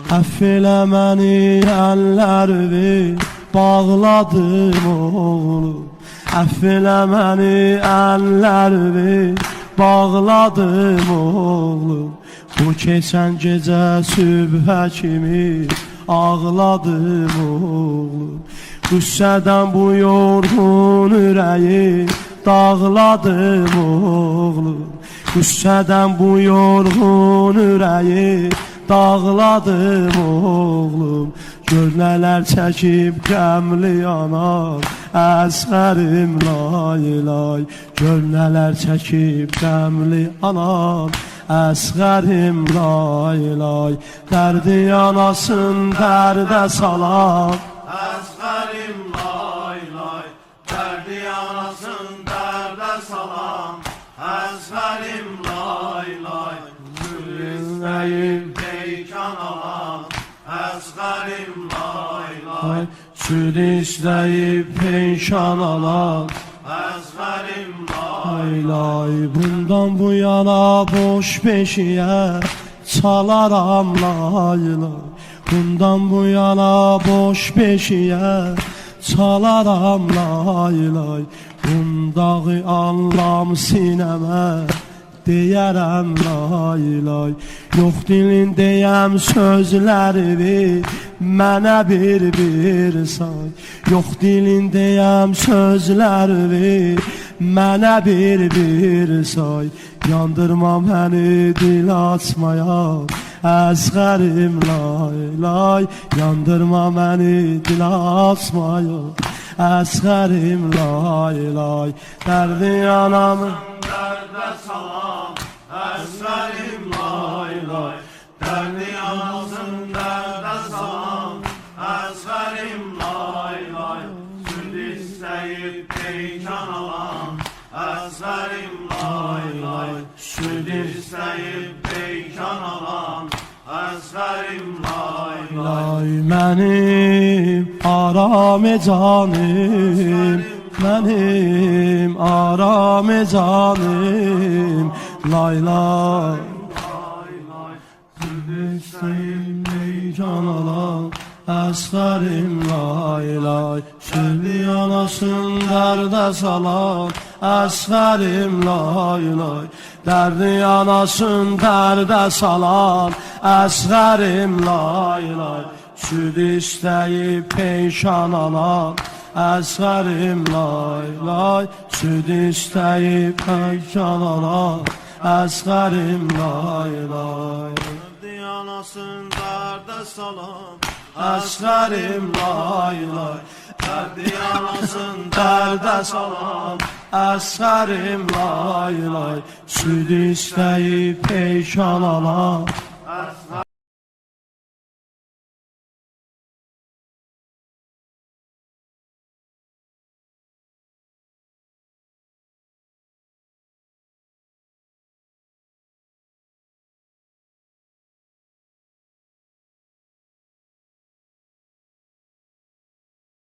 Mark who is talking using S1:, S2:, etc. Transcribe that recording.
S1: Əff elə məni, əllərimi bağladım oğlum. Əff elə məni, əllərimi bağladım oğlum. Bu keçən gecə sübhə kimi ağladım oğlum. Qüssədən bu yorğun ürəyi dağladım oğlum. Qüssədən bu yorğun ürəyi dağladım oğlum. Gör nələr çəkib qəmli yanar Əsğərim lay lay. Gör nələr çəkib qəmli yanar Əsğərim lay lay. Dərdi yanasın dərdə salan
S2: Əsğərim lay lay. Dərdi yanasın dərdə salan Əsğərim lay lay. Gülündəyim peykan alan Əsğərim lay lay.
S1: Süd istəyib peyşan alan
S2: Əsğərim
S1: lay lay. Bundan bu yana boş beşiyə çalaram lay lay. Bundan bu yana boş beşiyə çalaram lay lay. Bundağı anlam sinəmə deyərəm lay lay. Yox dilindəyəm sözlərimi mənə bir say. Yox dilindəyəm sözlərimi mənə bir say. Yandırma məni dil açmaya Əsğərim lay lay. Yandırma məni dil açmaya Əsğərim lay lay. Dərdi yanamı
S2: dərdə salan Əsğərim lay lay. Dərdi yanasın dərdə salan Əsğərim lay lay. Süd istəyib peykan alan Əsğərim lay lay. Süd istəyib peykan alan Əsğərim lay lay.
S1: Mənim aram canım, mənim aram canım lay lay. Süd istəyib peykan alan Əsğərim lay lay. Süd yanasın dərdə salan Əsğərim lay lay. Dərdi yanasın dərdə salan Əsğərim lay lay. Süd istəyib peyşan alan Əsğərim lay lay. Süd istəyib peyşan alan Əsğərim lay lay.
S2: Dərdi yanasın dərdə salan
S1: Əsğərim lay lay.
S2: Dərdi yanasın
S1: Dərdə salan Əsğərim lay lay. Süd istəyib peyşan alan